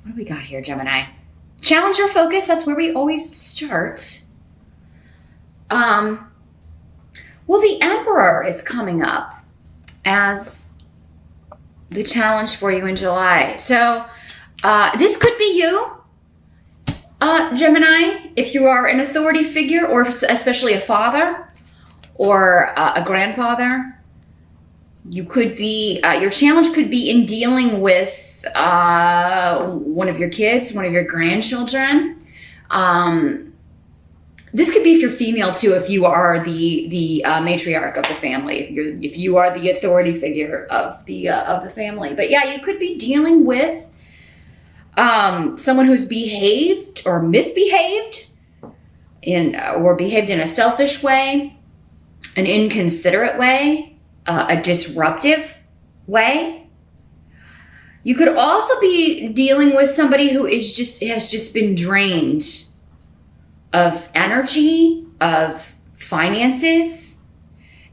What do we got here, Gemini? Challenge your focus. That's where we always start. Well, the Emperor is coming up as the challenge for you in July. So this could be you, Gemini, if you are an authority figure, or especially a father or a grandfather. You could be, your challenge could be in dealing with one of your kids, one of your grandchildren. This could be if you're female too, if you are the matriarch of the family, if you are the authority figure of the family. But yeah, you could be dealing with someone who's behaved or misbehaved or behaved in a selfish way, an inconsiderate way, a disruptive way. You could also be dealing with somebody who has just been drained of energy, of finances.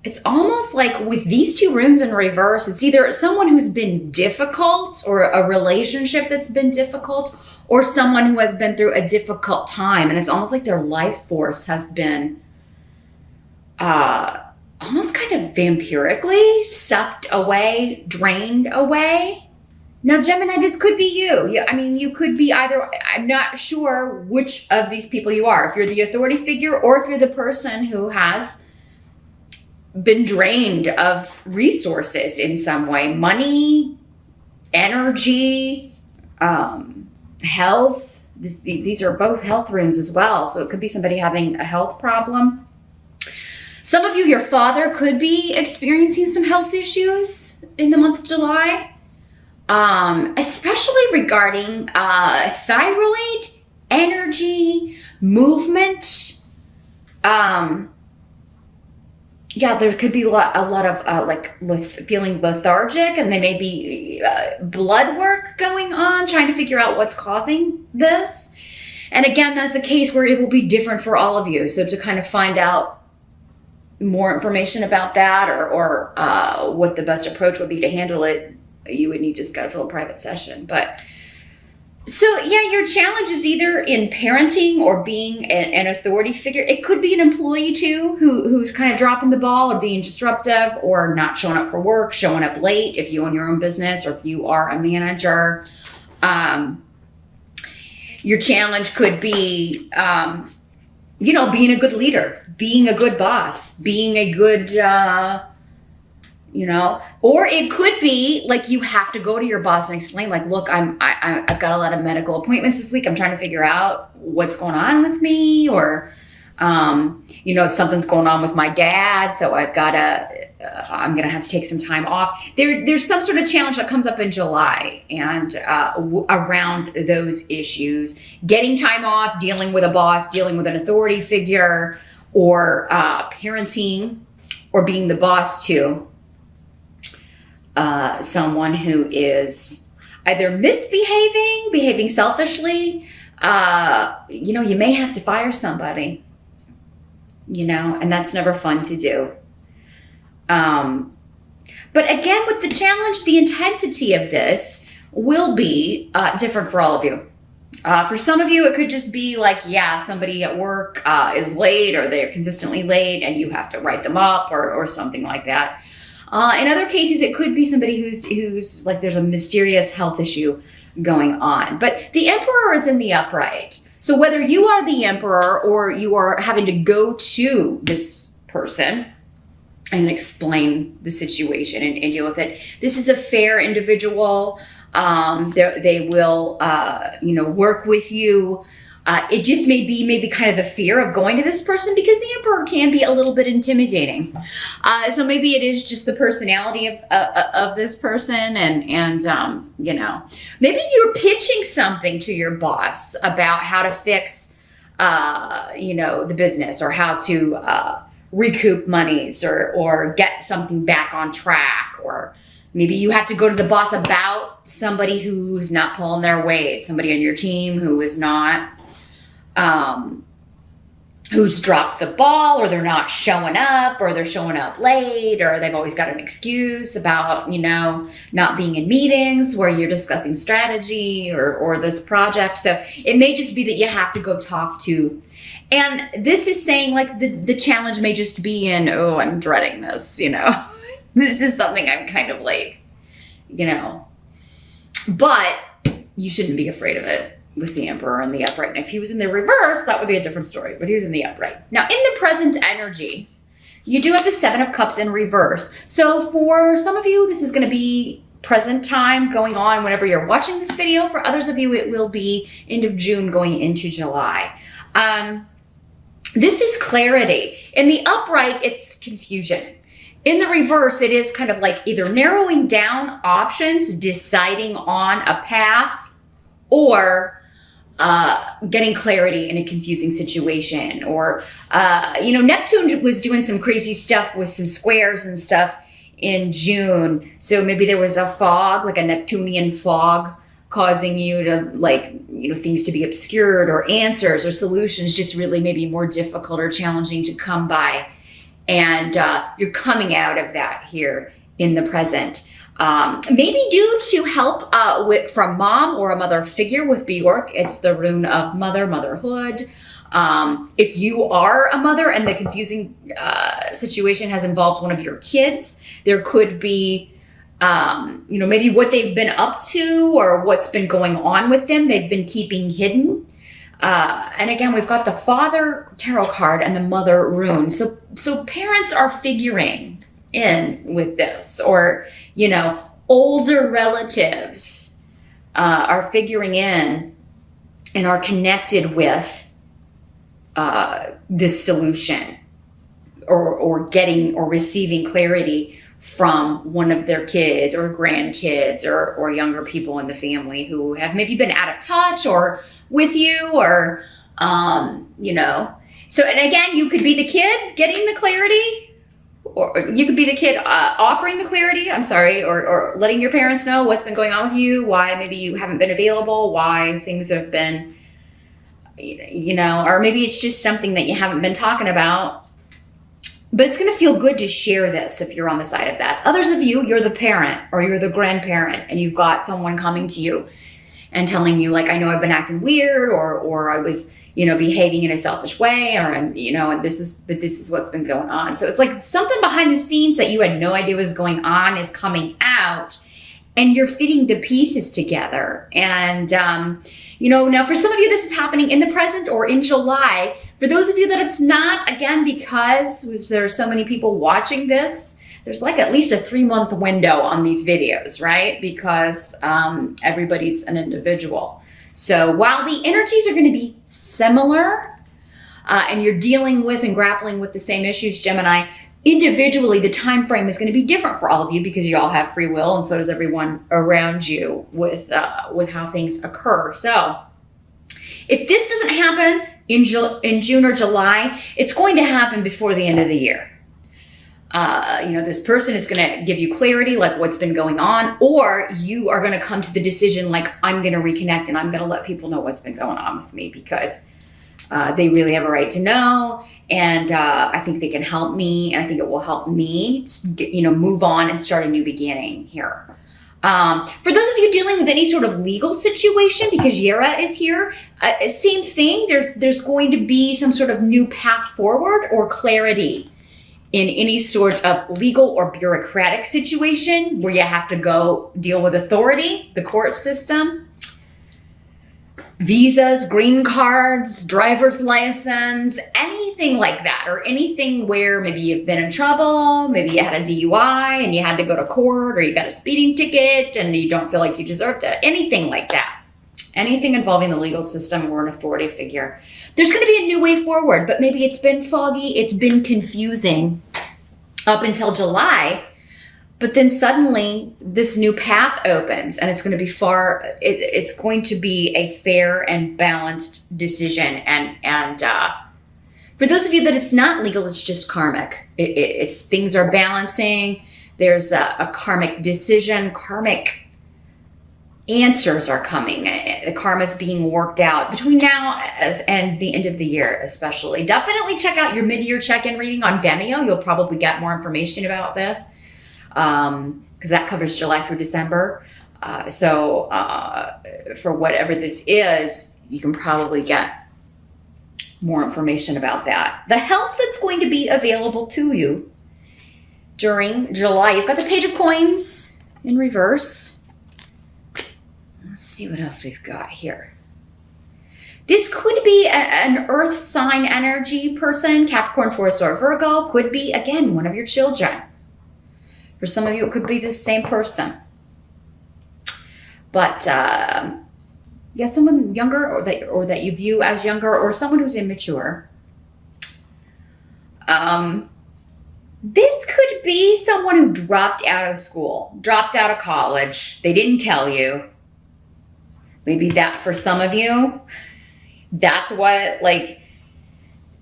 It's almost like with these two runes in reverse, it's either someone who's been difficult or a relationship that's been difficult, or someone who has been through a difficult time. And it's almost like their life force has been almost kind of vampirically sucked away, drained away. Now, Gemini, this could be you. I mean, you could be either, I'm not sure which of these people you are. If you're the authority figure or if you're the person who has been drained of resources in some way. Money, energy, health. These are both health runes as well. So it could be somebody having a health problem. Some of you, your father could be experiencing some health issues in the month of July. Especially regarding thyroid, energy, movement. Yeah, there could be a lot of feeling lethargic, and there may be blood work going on, trying to figure out what's causing this. And again, that's a case where it will be different for all of you. So to kind of find out more information about that or what the best approach would be to handle it, you would need to schedule a private session. But so yeah, your challenge is either in parenting or being an authority figure. It could be an employee too, who's kind of dropping the ball or being disruptive or not showing up for work, showing up late if you own your own business or if you are a manager. Your challenge could be, being a good leader, being a good boss, being a good, or it could be like you have to go to your boss and explain, like, look, I've got a lot of medical appointments this week. I'm trying to figure out what's going on with me, or, something's going on with my dad. So I'm going to have to take some time off. There's some sort of challenge that comes up in July and around those issues, getting time off, dealing with a boss, dealing with an authority figure, or parenting, or being the boss to someone who is either behaving selfishly. You may have to fire somebody, and that's never fun to do. But again, with the challenge, the intensity of this will be different for all of you. For some of you, it could just be like, somebody at work is late, or they're consistently late and you have to write them up or something like that. In other cases, it could be somebody who's like there's a mysterious health issue going on. But the Emperor is in the upright. So whether you are the Emperor or you are having to go to this person and explain the situation and deal with it, this is a fair individual. They will, work with you. It just may be maybe kind of the fear of going to this person, because the Emperor can be a little bit intimidating. So maybe it is just the personality of this person, and maybe you're pitching something to your boss about how to fix, the business, or how to recoup monies, or get something back on track, or maybe you have to go to the boss about somebody who's not pulling their weight, somebody on your team who is not. who's dropped the ball, or they're not showing up, or they're showing up late, or they've always got an excuse about, not being in meetings where you're discussing strategy or this project. So it may just be that you have to go talk to. And this is saying like the challenge may just be in, oh, I'm dreading this, this is something I'm kind of like, but you shouldn't be afraid of it with the Emperor and the upright. And if he was in the reverse, that would be a different story, but he was in the upright. Now, in the present energy, you do have the Seven of Cups in reverse. So for some of you, this is going to be present time going on whenever you're watching this video. For others of you, it will be end of June going into July. This is clarity. In the upright, it's confusion. In the reverse, it is kind of like either narrowing down options, deciding on a path, or getting clarity in a confusing situation. Or, Neptune was doing some crazy stuff with some squares and stuff in June. So maybe there was a fog, like a Neptunian fog, causing you to things to be obscured, or answers or solutions just really maybe more difficult or challenging to come by. And you're coming out of that here in the present. Maybe due to help from mom or a mother figure with Bjork. It's the rune of motherhood. If you are a mother and the confusing situation has involved one of your kids, there could be, maybe what they've been up to or what's been going on with them, they've been keeping hidden. And again, we've got the Father tarot card and the Mother rune. So parents are figuring in with this, or older relatives are figuring in and are connected with this solution, or getting or receiving clarity from one of their kids or grandkids or younger people in the family who have maybe been out of touch or with you, or so. And again, you could be the kid getting the clarity, or you could be the kid offering the clarity, or letting your parents know what's been going on with you, why maybe you haven't been available, why things have been, or maybe it's just something that you haven't been talking about. But it's going to feel good to share this if you're on the side of that. Others of you, you're the parent or you're the grandparent, and you've got someone coming to you and telling you, like, I know I've been acting weird, or I was, behaving in a selfish way, or, and this is what's been going on. So it's like something behind the scenes that you had no idea was going on is coming out, and you're fitting the pieces together. And, now for some of you, this is happening in the present or in July. For those of you that it's not, again, because there are so many people watching this, there's like at least a 3-month window on these videos, right? Because everybody's an individual. So while the energies are going to be similar, and you're dealing with and grappling with the same issues, Gemini, individually, the time frame is going to be different for all of you, because you all have free will, and so does everyone around you with how things occur. So if this doesn't happen in June or July, it's going to happen before the end of the year. This person is going to give you clarity, like what's been going on, or you are going to come to the decision, like, I'm going to reconnect and I'm going to let people know what's been going on with me, because they really have a right to know. And I think they can help me, and I think it will help me, move on and start a new beginning here. For those of you dealing with any sort of legal situation, because Yera is here, same thing. There's going to be some sort of new path forward or clarity in any sort of legal or bureaucratic situation where you have to go deal with authority, the court system, visas, green cards, driver's license, anything like that, or anything where maybe you've been in trouble, maybe you had a DUI and you had to go to court, or you got a speeding ticket and you don't feel like you deserved it, anything like that. Anything involving the legal system or an authority figure. There's going to be a new way forward, but maybe it's been foggy, it's been confusing up until July, but then suddenly this new path opens, and it's going to be it's going to be a fair and balanced decision. And for those of you that it's not legal, it's just karmic. It's things are balancing. There's a karmic decision, karmic answers are coming. The karma's being worked out between now and the end of the year, especially. Definitely check out your mid-year check-in reading on Vimeo. You'll probably get more information about this because that covers July through December. So for whatever this is, you can probably get more information about that. The help that's going to be available to you during July. You've got the Page of Coins in reverse. Let's see what else we've got here. This could be an earth sign energy person, Capricorn, Taurus, or Virgo. Could be, again, one of your children. For some of you, it could be the same person. But yeah, someone younger or that you view as younger, or someone who's immature. This could be someone who dropped out of school, dropped out of college. They didn't tell you. Maybe that for some of you, that's what, like,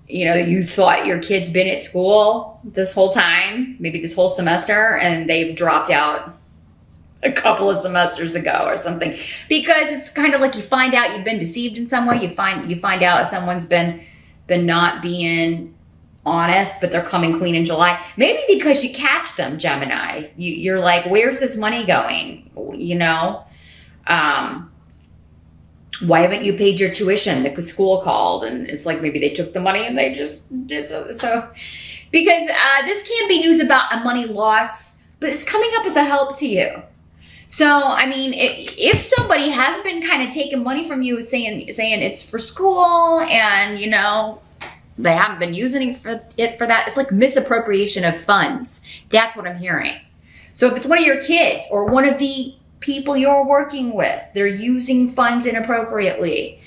you know, you thought your kid's been at school this whole time, maybe this whole semester, and they've dropped out a couple of semesters ago or something, because it's kind of like you find out you've been deceived in some way. You find out someone's been not being honest, but they're coming clean in July. Maybe because you catch them, Gemini. You're like, where's this money going? You know, why haven't you paid your tuition? The school called, and it's like maybe they took the money and they just did so. Because this can be news about a money loss, but it's coming up as a help to you. So, I mean, if somebody has been kind of taking money from you, saying it's for school, and, you know, they haven't been using it for that, it's like misappropriation of funds. That's what I'm hearing. So if it's one of your kids or one of the people you're working with, they're using funds inappropriately.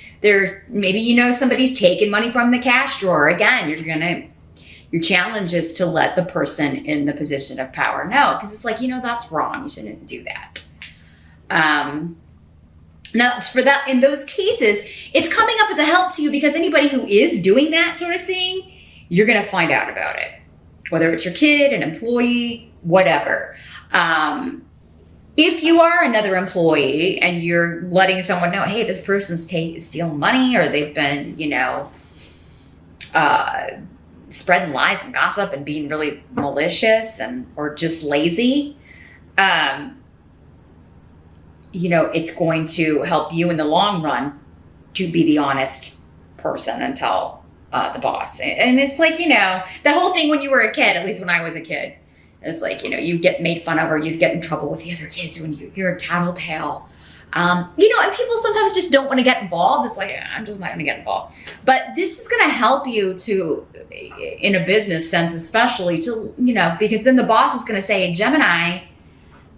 Maybe, you know, somebody's taking money from the cash drawer. Again, your challenge is to let the person in the position of power know, because it's like, you know, that's wrong. You shouldn't do that. Now, for that, in those cases, it's coming up as a help to you, because anybody who is doing that sort of thing, you're going to find out about it, whether it's your kid, an employee, whatever. If you are another employee and you're letting someone know, hey, this person's stealing money, or they've been, you know, spreading lies and gossip and being really malicious or just lazy, you know, it's going to help you in the long run to be the honest person and tell the boss. And it's like, you know, that whole thing when you were a kid, at least when I was a kid, it's like, you know, you get made fun of, or you'd get in trouble with the other kids when you're a tattletale. You know, and people sometimes just don't want to get involved. It's like, I'm just not going to get involved. But this is going to help you to, in a business sense, especially to, you know, because then the boss is going to say, Gemini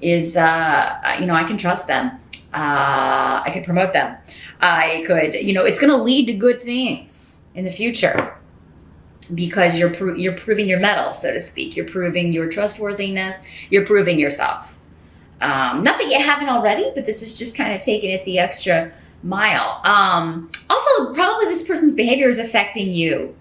is, you know, I can trust them. I can promote them. I could, you know, it's going to lead to good things in the future, because you're proving your mettle, so to speak. You're proving your trustworthiness. You're proving yourself. Not that you haven't already, but this is just kind of taking it the extra mile. Also, probably this person's behavior is affecting you.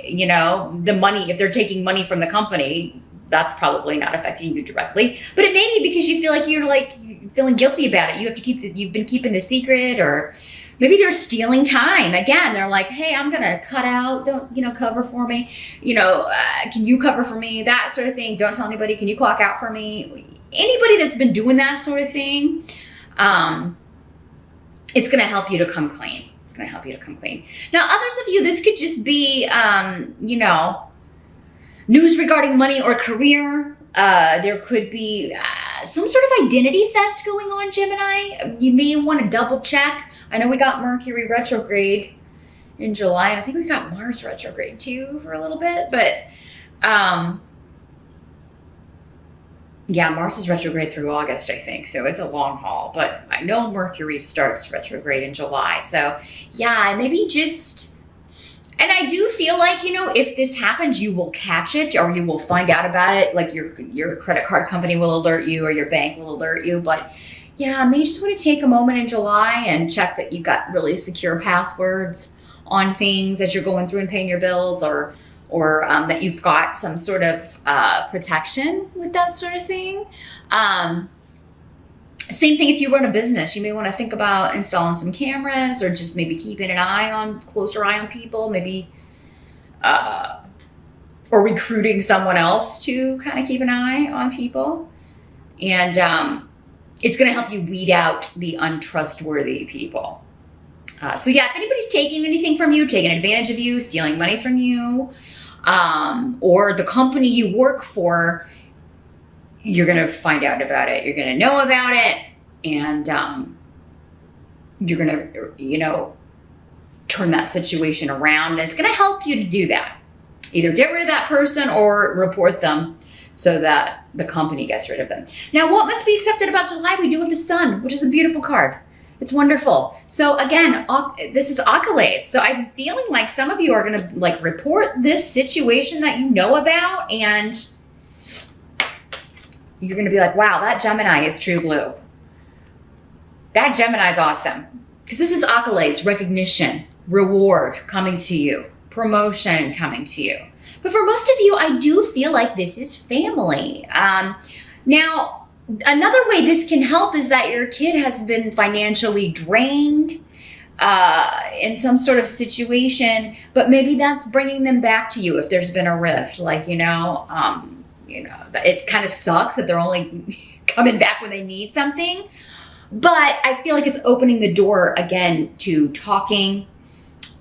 You know, the money, if they're taking money from the company, that's probably not affecting you directly, but it may be because you feel like you're feeling guilty about it. You have to you've been keeping the secret, or maybe they're stealing time. Again, they're like, hey, I'm going to cut out. Don't, you know, cover for me. You know, can you cover for me? That sort of thing. Don't tell anybody. Can you clock out for me? Anybody that's been doing that sort of thing, it's going to help you to come clean. It's going to help you to come clean. Now, others of you, this could just be, you know, news regarding money or career. There could be some sort of identity theft going on, Gemini. You may want to double check. I know we got Mercury retrograde in July, and I think we got Mars retrograde too for a little bit. But yeah, Mars is retrograde through August, I think. So it's a long haul. But I know Mercury starts retrograde in July. So yeah, maybe just... And I do feel like, you know, if this happens, you will catch it, or you will find out about it. Like your credit card company will alert you, or your bank will alert you. But yeah, maybe just want to take a moment in July and check that you got really secure passwords on things as you're going through and paying your bills, or that you've got some sort of protection with that sort of thing. Same thing if you run a business. You may want to think about installing some cameras or just maybe keeping an closer eye on people, maybe, or recruiting someone else to kind of keep an eye on people. And it's going to help you weed out the untrustworthy people. So yeah, if anybody's taking anything from you, taking advantage of you, stealing money from you, or the company you work for, you're going to find out about it. You're going to know about it. And you're going to, turn that situation around. And it's going to help you to do that. Either get rid of that person or report them so that the company gets rid of them. Now, what must be accepted about July? We do have the Sun, which is a beautiful card. It's wonderful. So again, this is accolades. So I'm feeling like some of you are going to report this situation that you know about, and you're going to be like, wow, that Gemini is true blue. That Gemini is awesome. Because this is accolades, recognition, reward coming to you, promotion coming to you. But for most of you, I do feel like this is family. Now, another way this can help is that your kid has been financially drained in some sort of situation, but maybe that's bringing them back to you if there's been a rift. It kind of sucks that they're only coming back when they need something. But I feel like it's opening the door again to talking.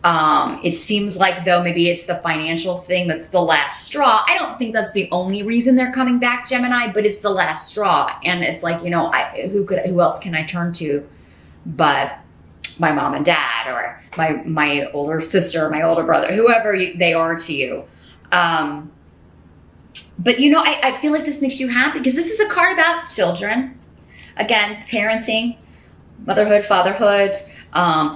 It seems like, though, maybe it's the financial thing that's the last straw. I don't think that's the only reason they're coming back, Gemini, but it's the last straw. And it's like, who else can I turn to but my mom and dad, or my older sister, my older brother, whoever they are to you. But, I feel like this makes you happy because this is a card about children. Again, parenting, motherhood, fatherhood,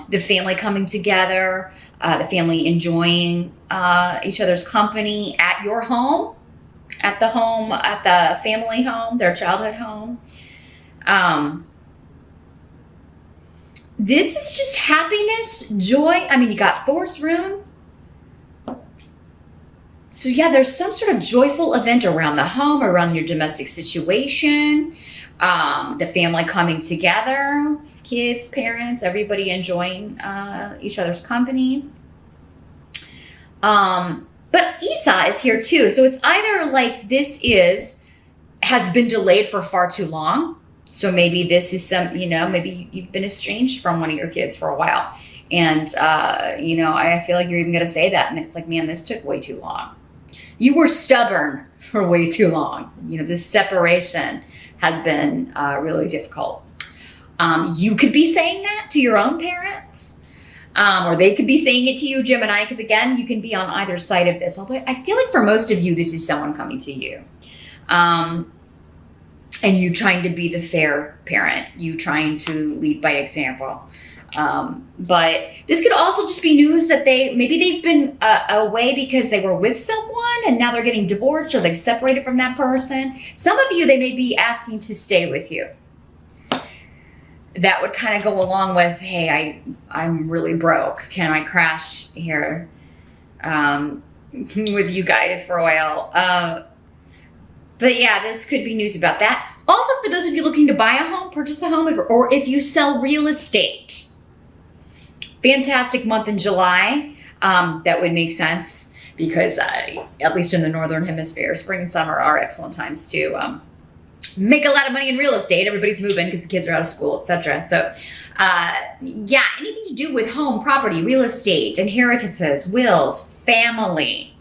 the family coming together, the family enjoying each other's company at your home, at the family home, their childhood home. This is just happiness, joy. I mean, you got Thor's rune. So yeah, there's some sort of joyful event around the home, around your domestic situation. The family coming together, kids, parents, everybody enjoying each other's company. But Isa is here too. So it's either like has been delayed for far too long. So maybe this is maybe you've been estranged from one of your kids for a while. And, I feel like you're even going to say that. And it's like, man, this took way too long. You were stubborn for way too long. This separation has been really difficult. You could be saying that to your own parents, or they could be saying it to you, Gemini, because again, you can be on either side of this. Although I feel like for most of you, this is someone coming to you. And you trying to be the fair parent, you trying to lead by example. But this could also just be news that they've been away because they were with someone and now they're getting divorced or they've separated from that person. Some of you, they may be asking to stay with you. That would kind of go along with, hey, I'm really broke. Can I crash here with you guys for a while? But yeah, this could be news about that. Also, for those of you looking to buy a home, purchase a home, or if you sell real estate, fantastic month in July. That would make sense because at least in the Northern Hemisphere, spring and summer are excellent times to make a lot of money in real estate. Everybody's moving because the kids are out of school, etc. So anything to do with home, property, real estate, inheritances, wills, family.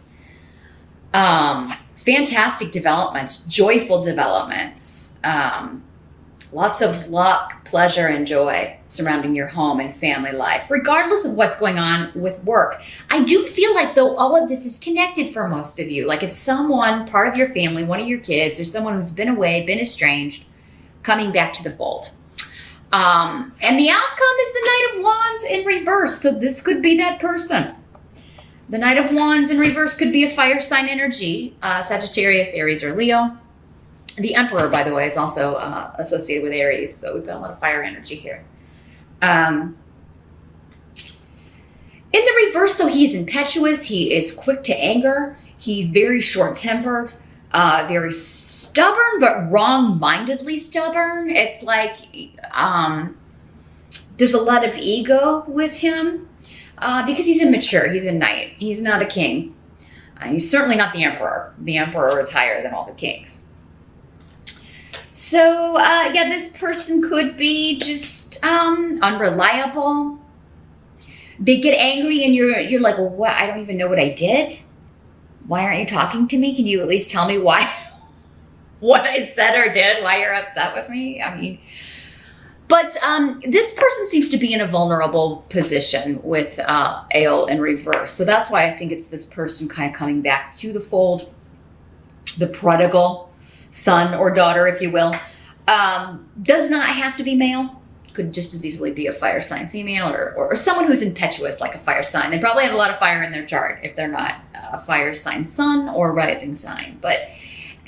Fantastic developments, joyful developments. Lots of luck, pleasure, and joy surrounding your home and family life, regardless of what's going on with work. I do feel like, though, all of this is connected for most of you. Like it's someone, part of your family, one of your kids, or someone who's been away, been estranged, coming back to the fold. And the outcome is the Knight of Wands in reverse. So this could be that person. The Knight of Wands in reverse could be a fire sign energy, Sagittarius, Aries, or Leo. The Emperor, by the way, is also associated with Aries, so we've got a lot of fire energy here. In the reverse, though, he is impetuous. He is quick to anger. He's very short-tempered. very stubborn, but wrong-mindedly stubborn. It's like there's a lot of ego with him because he's immature. He's a knight. He's not a king. He's certainly not the emperor. The emperor is higher than all the kings. So, yeah, this person could be just unreliable. They get angry and you're like, well, what? I don't even know what I did. Why aren't you talking to me? Can you at least tell me why, what I said or did, why you're upset with me? I mean, but this person seems to be in a vulnerable position with Ale in reverse. So that's why I think it's this person kind of coming back to the fold, the prodigal son or daughter, if you will. Does not have to be male. Could just as easily be a fire sign female or someone who's impetuous like a fire sign. They probably have a lot of fire in their chart if they're not a fire sign sun or rising sign. But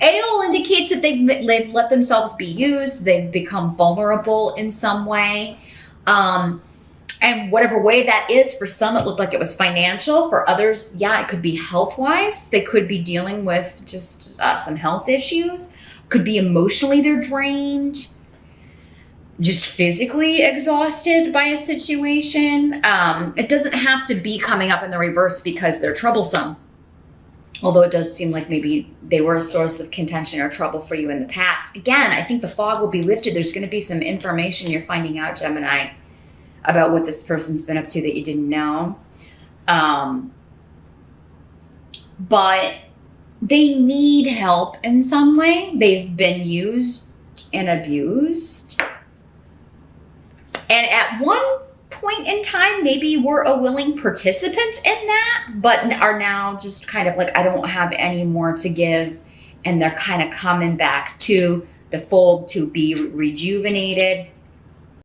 Ale indicates that they've let themselves be used. They've become vulnerable in some way. And whatever way that is, for some, it looked like it was financial. For others, yeah, it could be health-wise. They could be dealing with just some health issues. Could be emotionally they're drained. Just physically exhausted by a situation. It doesn't have to be coming up in the reverse because they're troublesome. Although it does seem like maybe they were a source of contention or trouble for you in the past. Again, I think the fog will be lifted. There's going to be some information you're finding out, Gemini, about what this person's been up to that you didn't know. But they need help in some way. They've been used and abused. And at one point in time, maybe were a willing participant in that, but are now just kind of like, I don't have any more to give. And they're kind of coming back to the fold to be rejuvenated.